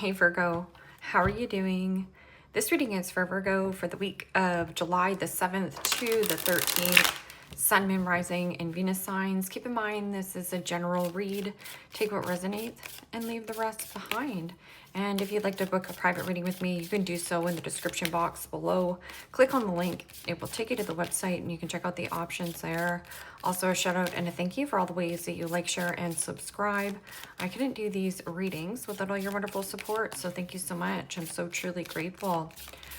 Hey Virgo, how are you doing? This reading is for Virgo for the week of July the 7th to the 13th. Sun, Moon, Rising, and Venus signs. Keep in mind this is a general read. Take what resonates and leave the rest behind. And if you'd like to book a private reading with me, you can do so in the description box below. Click on the link. It will take you to the website and you can check out the options there. Also a shout out and a thank you for all the ways that you like, share, and subscribe. I couldn't do these readings without all your wonderful support, so thank you so much. I'm so truly grateful.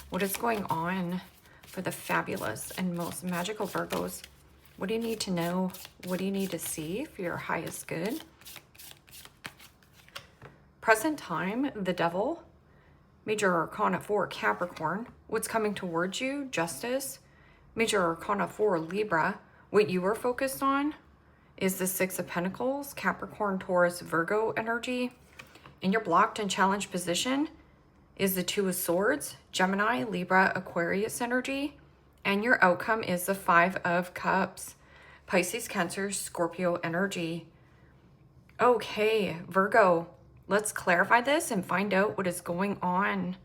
What is going on for the fabulous and most magical Virgos? What do you need to know? What do you need to see for your highest good? Present time, the Devil. Major Arcana 4, Capricorn. What's coming towards you? Justice. Major Arcana 4, Libra. What you are focused on is the Six of Pentacles, Capricorn, Taurus, Virgo energy. In your blocked and challenged position is the Two of Swords, Gemini, Libra, Aquarius energy. And your outcome is the Five of Cups, Pisces, Cancer, Scorpio energy. Okay, Virgo, let's clarify this and find out what is going on.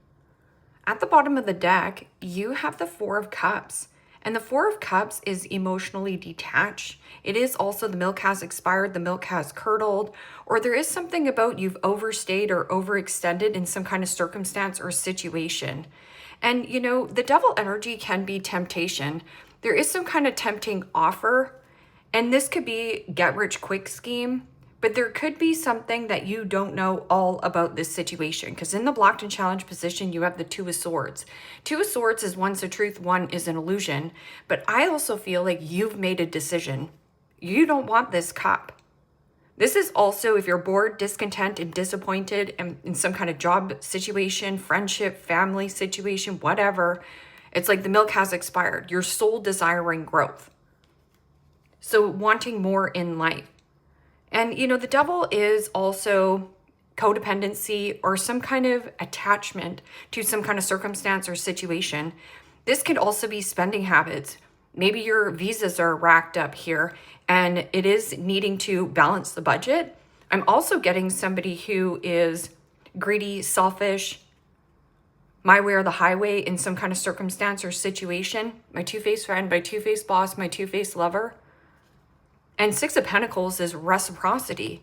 At the bottom of the deck, you have the Four of Cups. And the Four of Cups is emotionally detached. It is also the milk has expired, the milk has curdled, or there is something about you've overstayed or overextended in some kind of circumstance or situation. And you know, the Devil energy can be temptation. There is some kind of tempting offer, and this could be get rich quick scheme, but there could be something that you don't know all about this situation, because in the blocked and challenged position, you have the Two of Swords. Two of Swords is one's the truth, one is an illusion. But I also feel like you've made a decision. You don't want this cup. This is also if you're bored, discontent, and disappointed in some kind of job situation, friendship, family situation, whatever. It's like the milk has expired. Your soul desiring growth. So wanting more in life. And, you know, the Devil is also codependency or some kind of attachment to some kind of circumstance or situation. This could also be spending habits. Maybe your visas are racked up here and it is needing to balance the budget. I'm also getting somebody who is greedy, selfish, my way or the highway in some kind of circumstance or situation. My two-faced friend, my two-faced boss, my two-faced lover. And Six of Pentacles is reciprocity,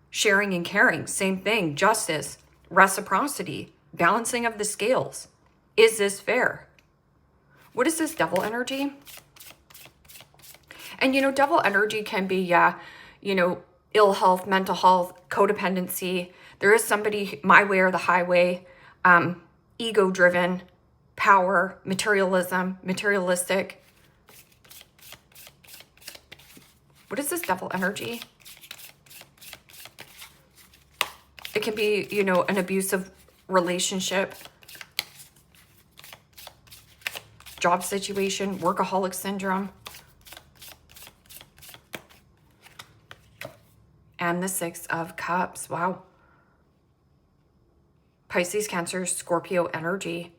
sharing and caring, same thing, justice, reciprocity, balancing of the scales. Is this fair? What is this Devil energy? And, you know, Devil energy can be, you know, ill health, mental health, codependency. There is somebody, my way or the highway, ego-driven, power, materialism, materialistic. What is this Devil energy? It can be, you know, an abusive relationship, job situation, workaholic syndrome. And the Six of Cups. Wow. Pisces, Cancer, Scorpio energy.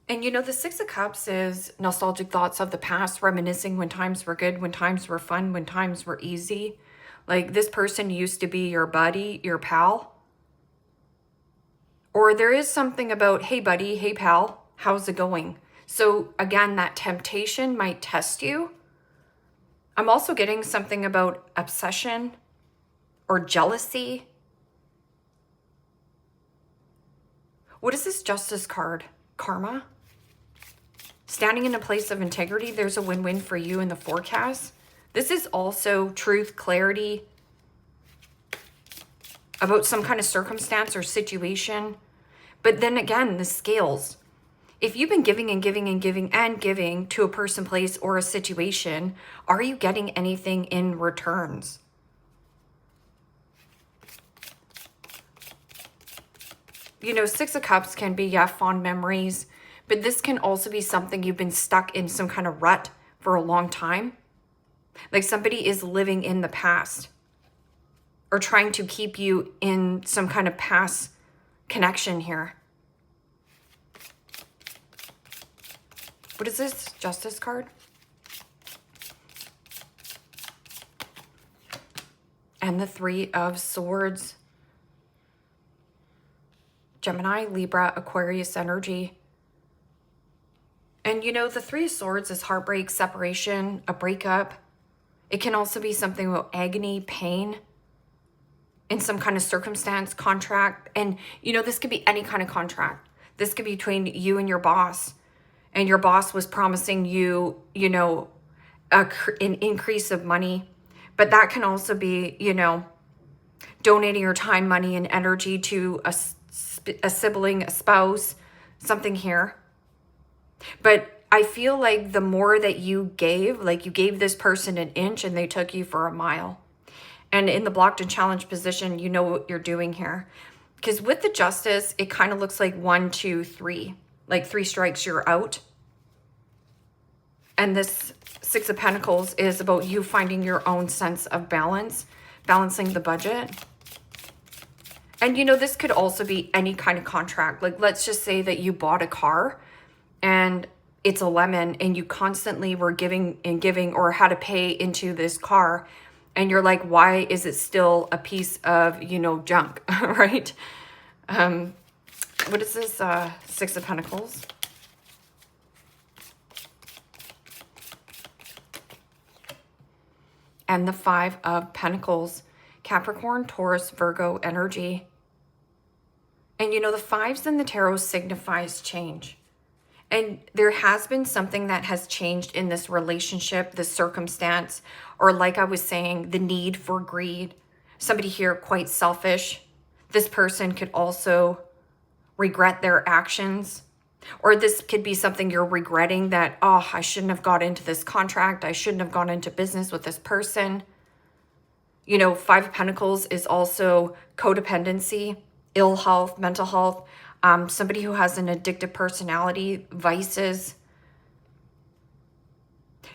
And you know, the Six of Cups is nostalgic thoughts of the past, reminiscing when times were good, when times were fun, when times were easy. Like this person used to be your buddy, your pal. Or there is something about, hey buddy, hey pal, how's it going? So again, that temptation might test you. I'm also getting something about obsession or jealousy. What is this Justice card? Karma? Standing in a place of integrity, there's a win-win for you in the forecast. This is also truth, clarity about some kind of circumstance or situation. But then again, the scales. If you've been giving and giving and giving and giving to a person, place, or a situation, are you getting anything in returns? You know, Six of Cups can be, fond memories. But this can also be something you've been stuck in some kind of rut for a long time. Like somebody is living in the past or trying to keep you in some kind of past connection here. What is this Justice card? And the Three of Swords. Gemini, Libra, Aquarius energy. And you know, the Three of Swords is heartbreak, separation, a breakup. It can also be something about agony, pain, in some kind of circumstance, contract. And you know, this could be any kind of contract. This could be between you and your boss. And your boss was promising you, you know, an increase of money. But that can also be, you know, donating your time, money, and energy to a sibling, a spouse, something here. But I feel like the more that you gave, like you gave this person an inch and they took you for a mile. And in the blocked and challenged position, you know what you're doing here. Because with the Justice, it kind of looks like 1, 2, 3. Like 3 strikes, you're out. And this Six of Pentacles is about you finding your own sense of balance, balancing the budget. And you know, this could also be any kind of contract. Like, let's just say that you bought a car and it's a lemon and you constantly were giving and giving or had to pay into this car. And you're like, why is it still a piece of, you know, junk, right? What is this? Six of Pentacles. And the Five of Pentacles. Capricorn, Taurus, Virgo energy. And you know, the fives in the tarot signifies change. And there has been something that has changed in this relationship, this circumstance, or like I was saying, the need for greed. Somebody here quite selfish. This person could also regret their actions. Or this could be something you're regretting that, oh, I shouldn't have got into this contract. I shouldn't have gone into business with this person. You know, Five of Pentacles is also codependency, ill health, mental health. Somebody who has an addictive personality, vices.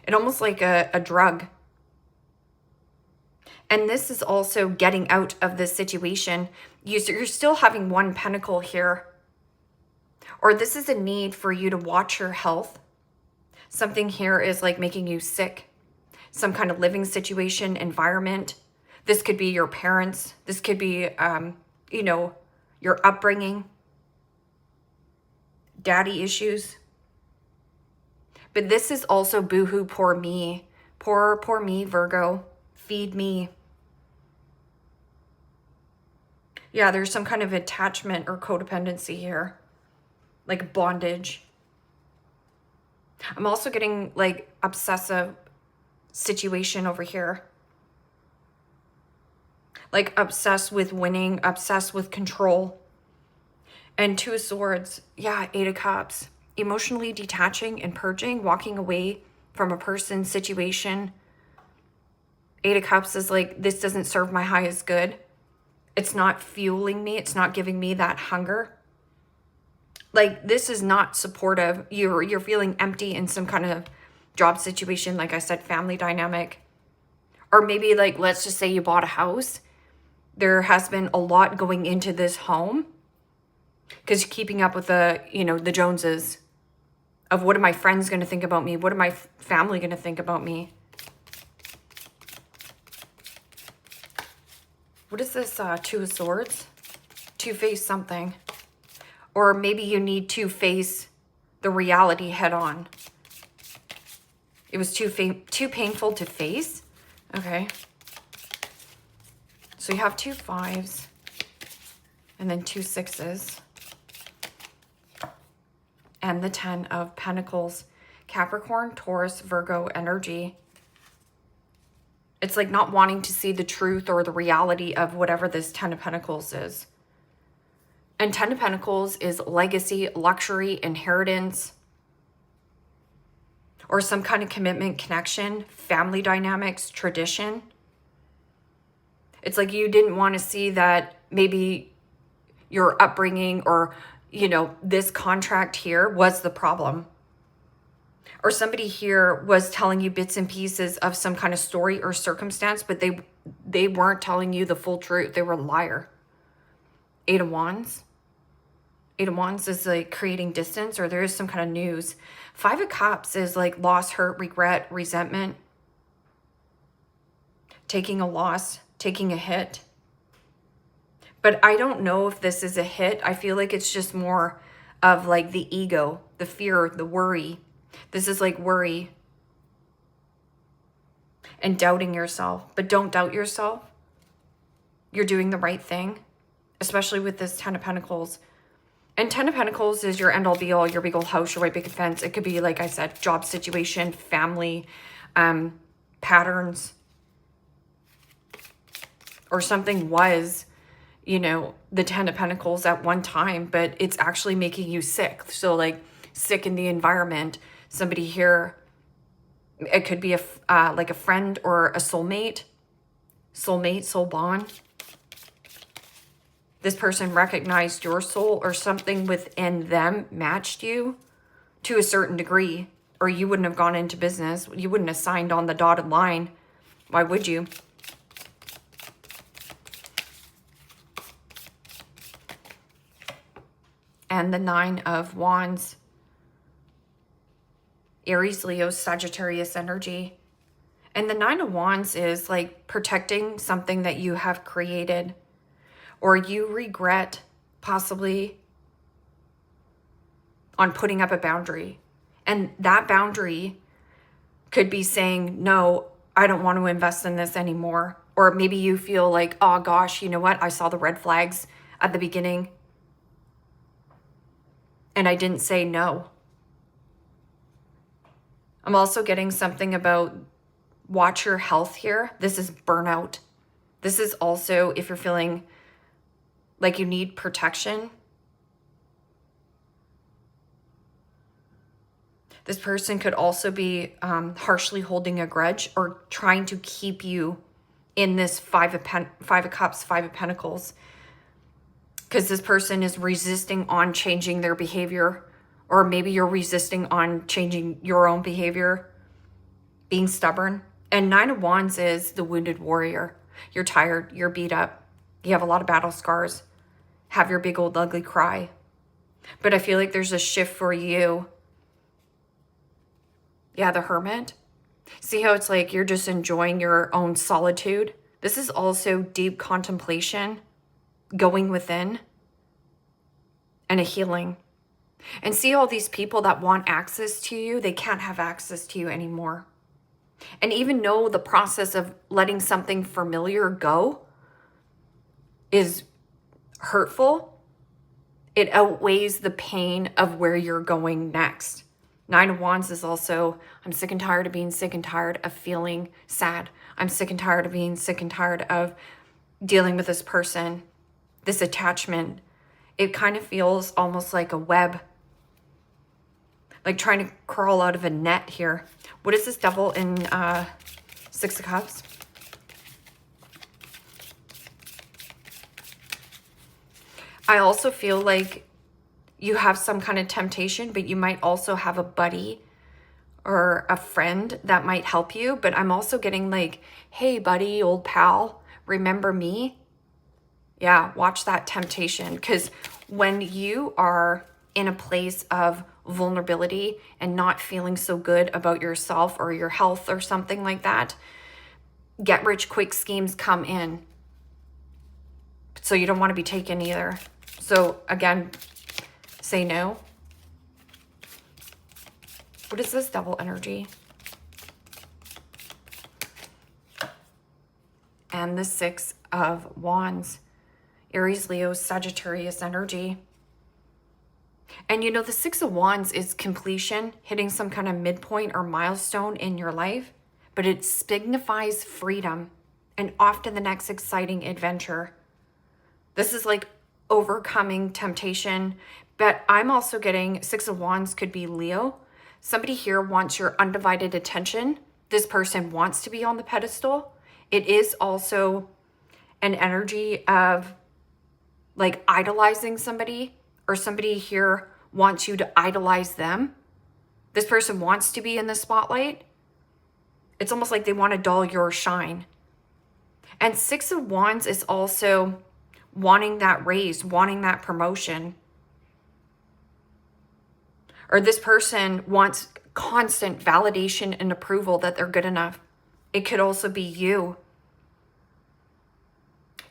And almost like a drug. And this is also getting out of this situation. You're still having one pentacle here. Or this is a need for you to watch your health. Something here is like making you sick. Some kind of living situation, environment. This could be your parents. This could be, you know, your upbringing. Daddy issues. But this is also boohoo, poor me. Poor me, Virgo. Feed me. Yeah, there's some kind of attachment or codependency here. Like bondage. I'm also getting like obsessive situation over here. Like obsessed with winning, obsessed with control. And Two of Swords, yeah, Eight of Cups. Emotionally detaching and purging, walking away from a person, situation. Eight of Cups is like, this doesn't serve my highest good. It's not fueling me. It's not giving me that hunger. Like, this is not supportive. You're feeling empty in some kind of job situation, like I said, family dynamic. Or maybe like, let's just say you bought a house. There has been a lot going into this home. Because you're keeping up with the, you know, the Joneses of what are my friends going to think about me? What are my family going to think about me? What is this Two of Swords? To face something. Or maybe you need to face the reality head on. It was too painful to face? Okay. So you have 2 5s. And then 2 6s. And the 10 of Pentacles. Capricorn, Taurus, Virgo energy. It's like not wanting to see the truth or the reality of whatever this 10 of Pentacles is. And 10 of Pentacles is legacy, luxury, inheritance. Or some kind of commitment, connection, family dynamics, tradition. It's like you didn't want to see that maybe your upbringing or, you know, this contract here was the problem. Or somebody here was telling you bits and pieces of some kind of story or circumstance, but they weren't telling you the full truth. They were a liar. 8 of Wands. 8 of Wands is like creating distance, or there is some kind of news. 5 of Cups is like loss, hurt, regret, resentment. Taking a loss, taking a hit. But I don't know if this is a hit. I feel like it's just more of like the ego, the fear, the worry. This is like worry and doubting yourself. But don't doubt yourself. You're doing the right thing, especially with this 10 of Pentacles. And 10 of Pentacles is your end-all be-all, your big old house, your white picket fence. It could be, like I said, job situation, family, patterns, or something was, you know, the 10 of Pentacles at one time, but it's actually making you sick. So like sick in the environment. Somebody here, it could be like a friend or a soulmate, soul bond. This person recognized your soul, or something within them matched you to a certain degree, or you wouldn't have gone into business. You wouldn't have signed on the dotted line. Why would you? And the 9 of Wands. Aries, Leo, Sagittarius energy. And the 9 of Wands is like protecting something that you have created, or you regret possibly on putting up a boundary. And that boundary could be saying, no, I don't want to invest in this anymore. Or maybe you feel like, oh gosh, you know what? I saw the red flags at the beginning and I didn't say no. I'm also getting something about watch your health here. This is burnout. This is also if you're feeling like you need protection. This person could also be harshly holding a grudge, or trying to keep you in this Five of Cups, 5 of Pentacles. Because this person is resisting on changing their behavior, or maybe you're resisting on changing your own behavior, being stubborn. And 9 of Wands is the wounded warrior. You're tired, you're beat up, you have a lot of battle scars. Have your big old ugly cry. But I feel like there's a shift for you. Yeah, the Hermit. See how it's like you're just enjoying your own solitude? This is also deep contemplation, going within, and a healing. And see all these people that want access to you, they can't have access to you anymore. And even though the process of letting something familiar go is hurtful, it outweighs the pain of where you're going next. 9 of Wands is also, I'm sick and tired of being sick and tired of feeling sad. I'm sick and tired of being sick and tired of dealing with this person, this attachment. It kind of feels almost like a web, like trying to crawl out of a net here. What is this Devil in 6 of Cups? I also feel like you have some kind of temptation, but you might also have a buddy or a friend that might help you. But I'm also getting like, hey, buddy, old pal, remember me? Yeah, watch that temptation. Because when you are in a place of vulnerability and not feeling so good about yourself or your health or something like that, get rich quick schemes come in. So you don't want to be taken either. So again, say no. What is this Devil energy? And the 6 of Wands. Aries, Leo, Sagittarius energy. And you know, the 6 of Wands is completion, hitting some kind of midpoint or milestone in your life, but it signifies freedom and often the next exciting adventure. This is like overcoming temptation, but I'm also getting 6 of Wands could be Leo. Somebody here wants your undivided attention. This person wants to be on the pedestal. It is also an energy of like idolizing somebody, or somebody here wants you to idolize them. This person wants to be in the spotlight. It's almost like they want to dull your shine. And 6 of Wands is also wanting that raise, wanting that promotion. Or this person wants constant validation and approval that they're good enough. It could also be you.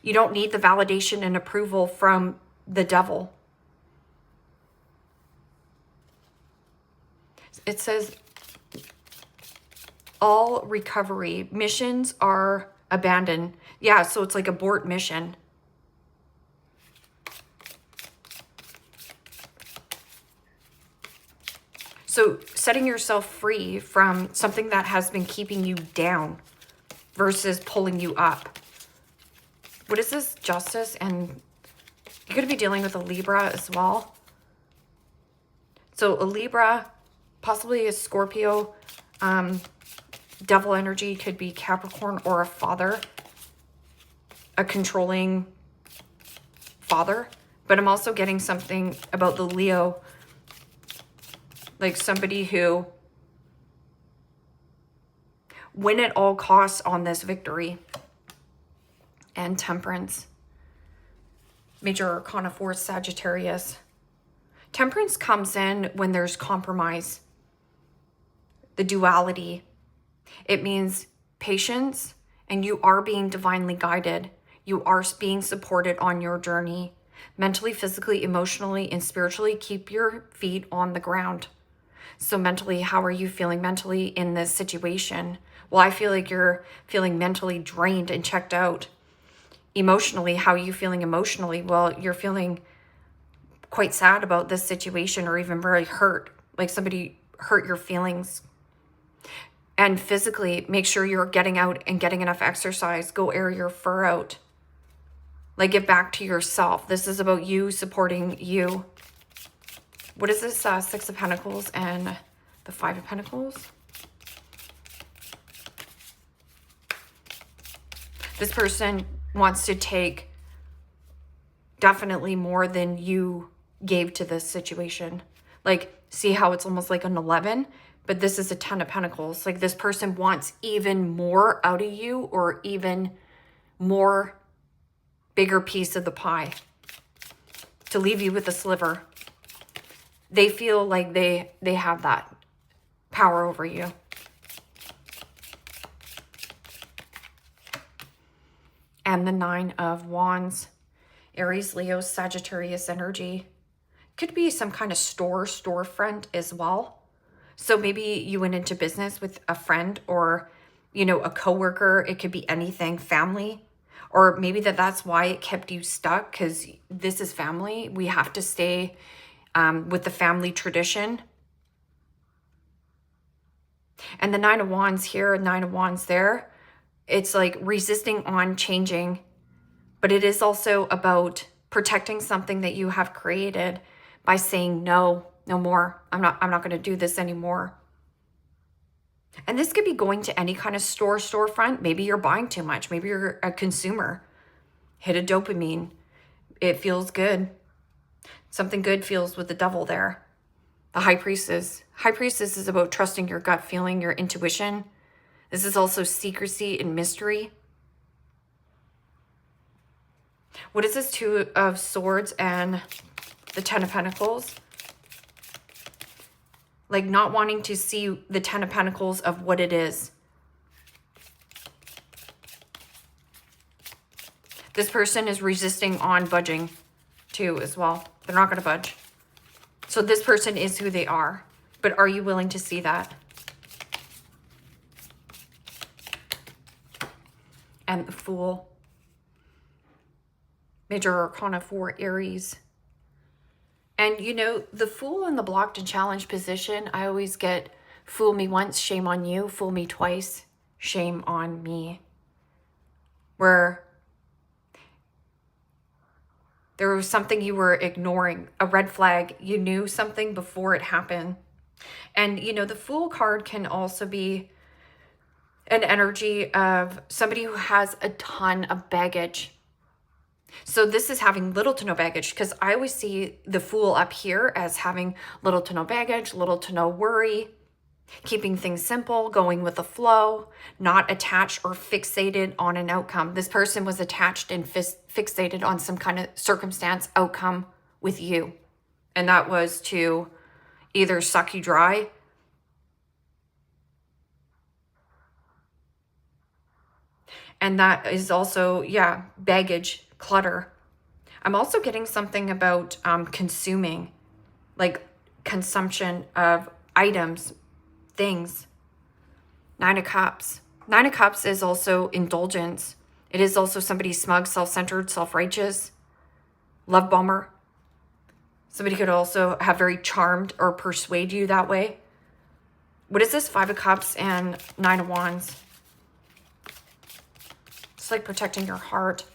You don't need the validation and approval from the devil. It says all recovery missions are abandoned. Yeah, so it's like abort mission. So setting yourself free from something that has been keeping you down versus pulling you up. What is this? Justice. And you're going to be dealing with a Libra as well. So a Libra, possibly a Scorpio, devil energy, could be Capricorn or a father, a controlling father. But I'm also getting something about the Leo, like somebody who win at all costs on this victory. And Temperance. Major Arcana 4, Sagittarius. Temperance comes in when there's compromise. The duality. It means patience, and you are being divinely guided. You are being supported on your journey. Mentally, physically, emotionally, and spiritually, keep your feet on the ground. So mentally, how are you feeling mentally in this situation? Well, I feel like you're feeling mentally drained and checked out. Emotionally, how are you feeling emotionally? Well, you're feeling quite sad about this situation, or even very hurt, like somebody hurt your feelings. And physically, make sure you're getting out and getting enough exercise. Go air your fur out. Like, give back to yourself. This is about you supporting you. What is this? Six of Pentacles and the Five of Pentacles. This person wants to take definitely more than you gave to this situation. Like, see how it's almost like an 11, but this is a 10 of Pentacles. Like, this person wants even more out of you, or even more bigger piece of the pie to leave you with a sliver. They feel like they have that power over you. And the Nine of Wands. Aries, Leo, Sagittarius energy. Could be some kind of storefront as well. So maybe you went into business with a friend, or, you know, a coworker. It could be anything, family. Or maybe that's why it kept you stuck, because this is family. We have to stay with the family tradition. And the Nine of Wands here, Nine of Wands there. It's like resisting on changing, but it is also about protecting something that you have created by saying no more. I'm not going to do this anymore. And this could be going to any kind of storefront. Maybe you're buying too much. Maybe you're a consumer. Hit a dopamine. It feels good. Something good feels with the devil there. The High Priestess. High Priestess is about trusting your gut feeling, your intuition. This is also secrecy and mystery. What is this? Two of Swords and the Ten of Pentacles? Like, not wanting to see the Ten of Pentacles of what it is. This person is resisting on budging too as well. They're not going to budge. So this person is who they are. But are you willing to see that? And the Fool. Major Arcana 4, Aries. And, you know, the Fool in the blocked and challenged position, I always get, fool me once, shame on you. Fool me twice, shame on me. Where there was something you were ignoring, a red flag. You knew something before it happened. And, you know, the Fool card can also be an energy of somebody who has a ton of baggage. So this is having little to no baggage, because I always see the Fool up here as having little to no baggage, little to no worry, keeping things simple, going with the flow, not attached or fixated on an outcome. This person was attached and fixated on some kind of circumstance, outcome with you. And that was to either suck you dry And that is also, yeah, baggage, clutter. I'm also getting something about consuming, like consumption of items, things. Nine of Cups. Nine of Cups is also indulgence. It is also somebody smug, self-centered, self-righteous, love bomber. Somebody could also have very charmed or persuade you that way. What is this? Five of Cups and Nine of Wands. It's like protecting your heart.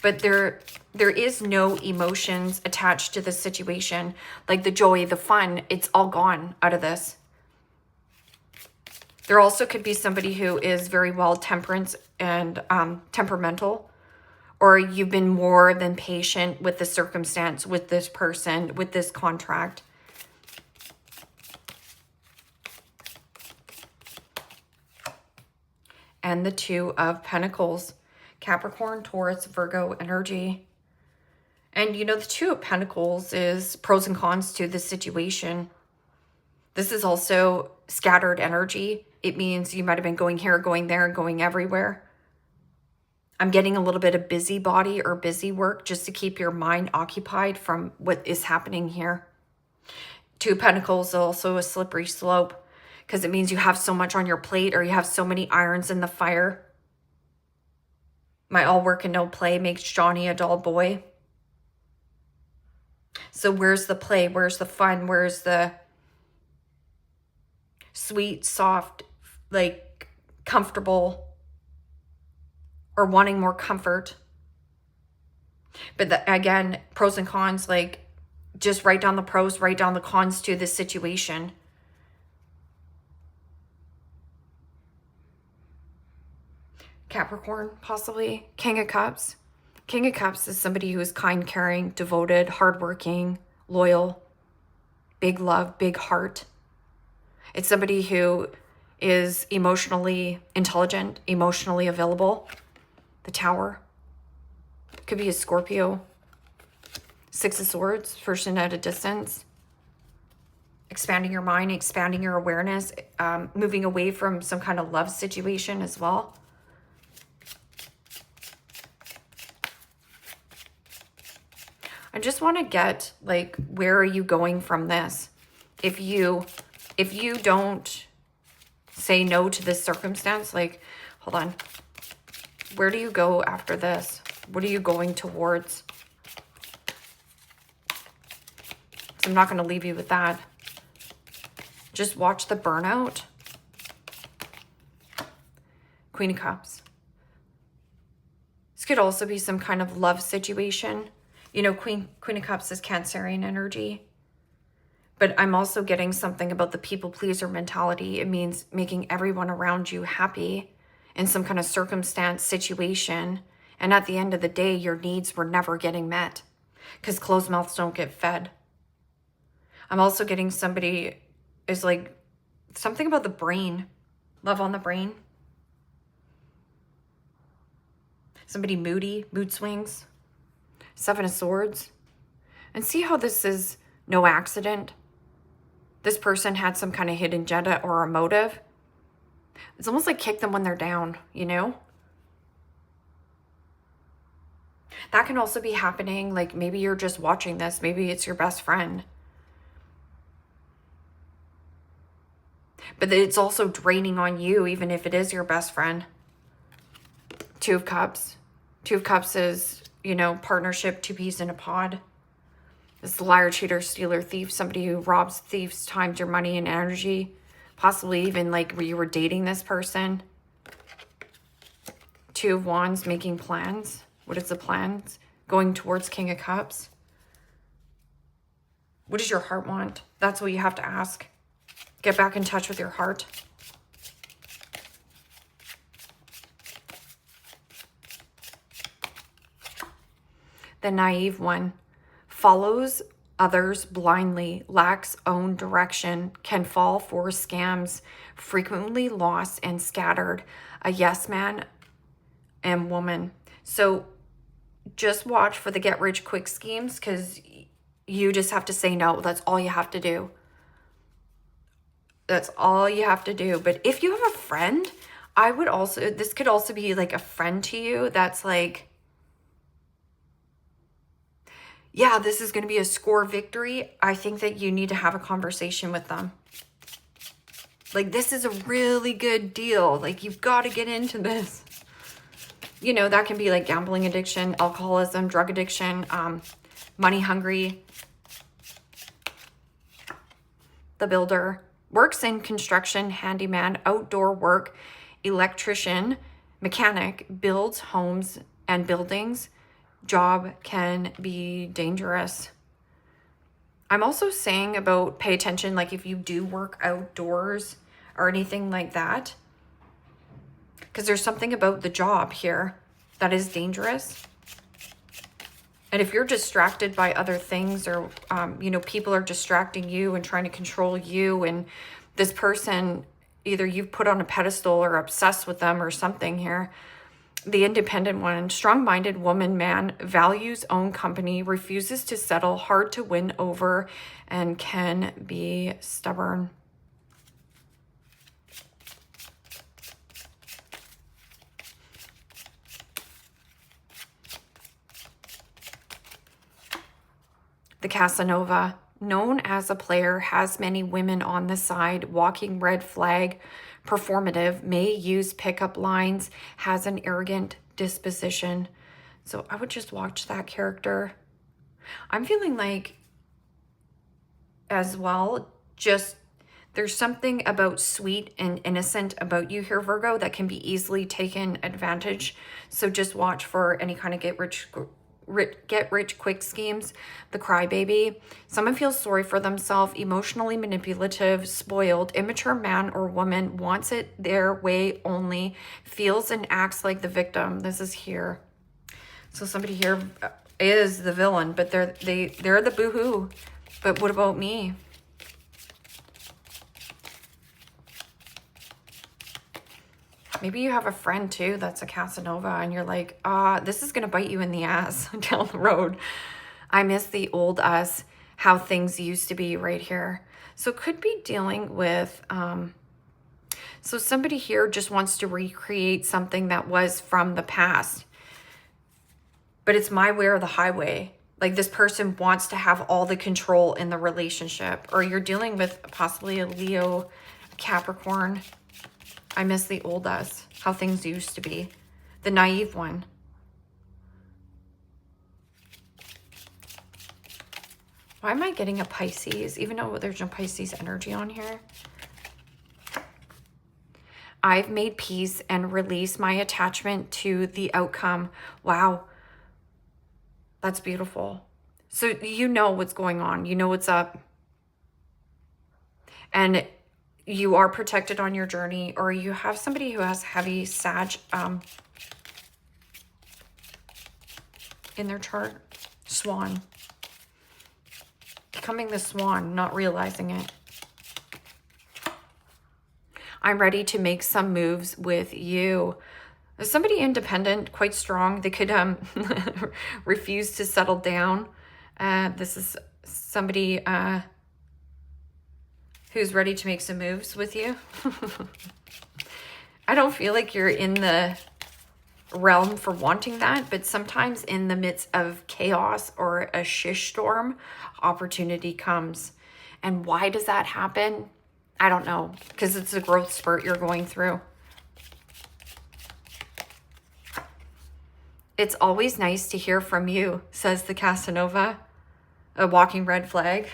But there is no emotions attached to this situation. Like the joy, the fun, it's all gone out of this. There also could be somebody who is very well temperance and temperamental, or you've been more than patient with the circumstance, with this person, with this contract. And the Two of Pentacles, Capricorn, Taurus, Virgo energy. And you know, the Two of Pentacles is pros and cons to the situation. This is also scattered energy. It means you might have been going here, going there, and going everywhere. I'm getting a little bit of busybody or busy work just to keep your mind occupied from what is happening here. Two of Pentacles is also a slippery slope because it means you have so much on your plate or you have so many irons in the fire. My all work and no play makes Johnny a dull boy. So where's the play? Where's the fun? Where's the sweet, soft, like comfortable, or wanting more comfort? But again, pros and cons, like just write down the pros, write down the cons to this situation. Capricorn, possibly. King of Cups. King of Cups is somebody who is kind, caring, devoted, hardworking, loyal, big love, big heart. It's somebody who is emotionally intelligent, emotionally available. The Tower. Could be a Scorpio. Six of Swords, person at a distance. Expanding your mind, expanding your awareness, moving away from some kind of love situation as well. I just want to get, like, where are you going from this? If you don't say no to this circumstance, like, hold on. Where do you go after this? What are you going towards? So I'm not going to leave you with that. Just watch the burnout. Queen of Cups. This could also be some kind of love situation. You know, Queen of Cups is Cancerian energy. But I'm also getting something about the people pleaser mentality. It means making everyone around you happy in some kind of circumstance, situation. And at the end of the day, your needs were never getting met because closed mouths don't get fed. I'm also getting somebody is like something about the brain, love on the brain. Somebody moody, mood swings. Seven of Swords. And see how this is no accident? This person had some kind of hidden agenda or a motive. It's almost like kick them when they're down, you know? That can also be happening. Like maybe you're just watching this. Maybe it's your best friend. But it's also draining on you, even if it is your best friend. Two of Cups. Two of Cups is, you know, partnership, two peas in a pod. It's the liar, cheater, stealer, thief. Somebody who robs, thieves, times your money and energy. Possibly even like where you were dating this person. Two of Wands, making plans. What is the plans? Going towards King of Cups. What does your heart want? That's what you have to ask. Get back in touch with your heart. The naive one. Follows others blindly, lacks own direction, can fall for scams, frequently lost and scattered, a yes man and woman. So just watch for the get rich quick schemes because you just have to say no. That's all you have to do. That's all you have to do. But if you have a friend, I would also, this could also be like a friend to you that's like, yeah, this is going to be a score victory. I think that you need to have a conversation with them. Like, this is a really good deal. Like, you've got to get into this. You know, that can be like gambling addiction, alcoholism, drug addiction, money hungry. The builder works in construction, handyman, outdoor work, electrician, mechanic, builds homes and buildings. Job can be dangerous. I'm also saying about pay attention, like if you do work outdoors or anything like that, because there's something about the job here that is dangerous. And if you're distracted by other things, or, you know, people are distracting you and trying to control you, and this person, either you've put on a pedestal or obsessed with them or something here. The independent one, strong-minded woman, man, values own company, refuses to settle, hard to win over, and can be stubborn. The Casanova, known as a player, has many women on the side, walking red flag, performative, may use pickup lines, has an arrogant disposition. So I would just watch that character. I'm feeling like, as well, just there's something about sweet and innocent about you here, Virgo, that can be easily taken advantage. So just watch for any kind of get rich quick schemes. The crybaby, someone feels sorry for themselves, emotionally manipulative, spoiled, immature man or woman, wants it their way only, feels and acts like the victim. This is here. So somebody here is the villain, but they're the boohoo. But what about me? Maybe you have a friend too that's a Casanova and you're like, this is going to bite you in the ass down the road. I miss the old us, how things used to be right here. So could be dealing with, so somebody here just wants to recreate something that was from the past. But it's my way or the highway. Like, this person wants to have all the control in the relationship. Or you're dealing with possibly a Leo, Capricorn. I miss the old us, how things used to be. The naive one. Why am I getting a Pisces, even though there's no Pisces energy on here? I've made peace and released my attachment to the outcome. Wow. That's beautiful. So you know what's going on. You know what's up. And you are protected on your journey, or you have somebody who has heavy Sag in their chart. Swan. Becoming the swan, not realizing it. I'm ready to make some moves with you. Somebody independent, quite strong. They could refuse to settle down. This is somebody who's ready to make some moves with you. I don't feel like you're in the realm for wanting that, but sometimes in the midst of chaos or a shish storm, opportunity comes. And why does that happen? I don't know, because it's a growth spurt you're going through. It's always nice to hear from you, says the Casanova, a walking red flag.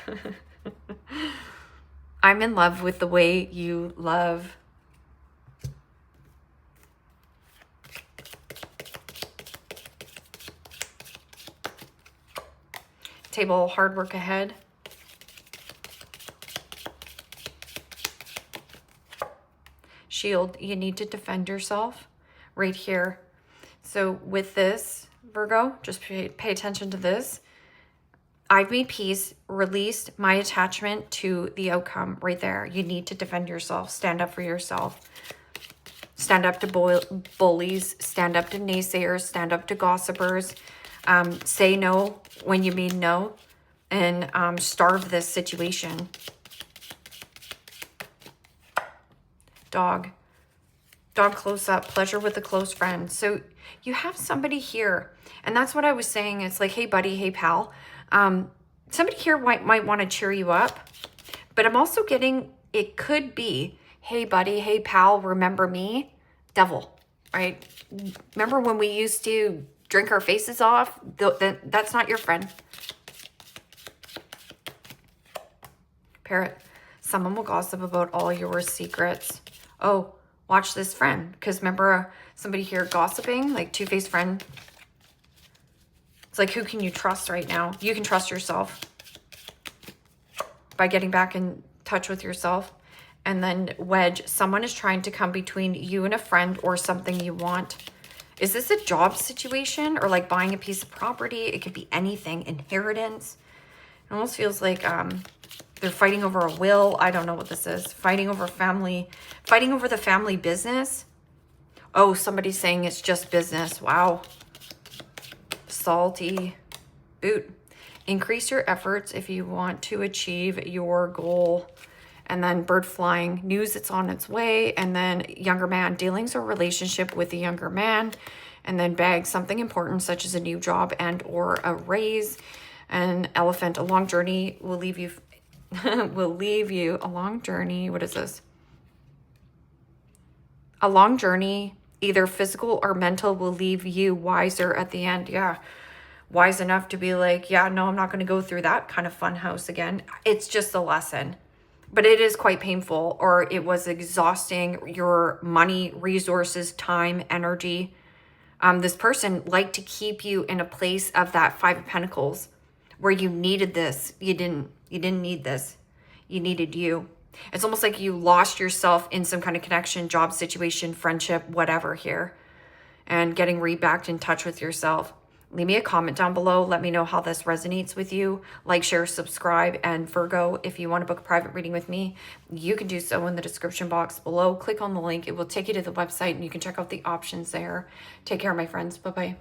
I'm in love with the way you love. Table, hard work ahead. Shield, you need to defend yourself right here. So with this, Virgo, just pay attention to this. I've made peace, released my attachment to the outcome right there. You need to defend yourself. Stand up for yourself. Stand up to bullies. Stand up to naysayers. Stand up to gossipers. Say no when you mean no. And starve this situation. Dog. Dog close up, pleasure with a close friend. So you have somebody here. And that's what I was saying. It's like, hey, buddy, hey, pal. Somebody here might want to cheer you up. But I'm also getting, it could be, hey, buddy, hey, pal, remember me? Devil, right? Remember when we used to drink our faces off? That's not your friend. Parrot, someone will gossip about all your secrets. Oh, watch this friend. Because remember somebody here gossiping, like two-faced friend. It's like, who can you trust right now? You can trust yourself by getting back in touch with yourself. And then wedge, someone is trying to come between you and a friend or something you want. Is this a job situation or like buying a piece of property? It could be anything, inheritance. It almost feels like they're fighting over a will. I don't know what this is. Fighting over family, fighting over the family business. Oh, somebody's saying it's just business. Wow. Salty. Boot. Increase your efforts if you want to achieve your goal. And then bird flying, news it's on its way. And then younger man, dealings or relationship with the younger man. And then bag, something important such as a new job and or a raise. And elephant, a long journey will leave you a long journey. What is this? A long journey, either physical or mental, will leave you wiser at the end. Yeah. Wise enough to be like, yeah, no, I'm not going to go through that kind of fun house again. It's just a lesson. But it is quite painful, or it was exhausting your money, resources, time, energy. This person liked to keep you in a place of that Five of Pentacles where you needed this. You didn't need this. You needed you. It's almost like you lost yourself in some kind of connection, job situation, friendship, whatever here, and getting back in touch with yourself. Leave me a comment down below. Let me know how this resonates with you. Like, share, subscribe. And Virgo, if you want to book a private reading with me, you can do so in the description box below. Click on the link. It will take you to the website and you can check out the options there. Take care, my friends. Bye-bye.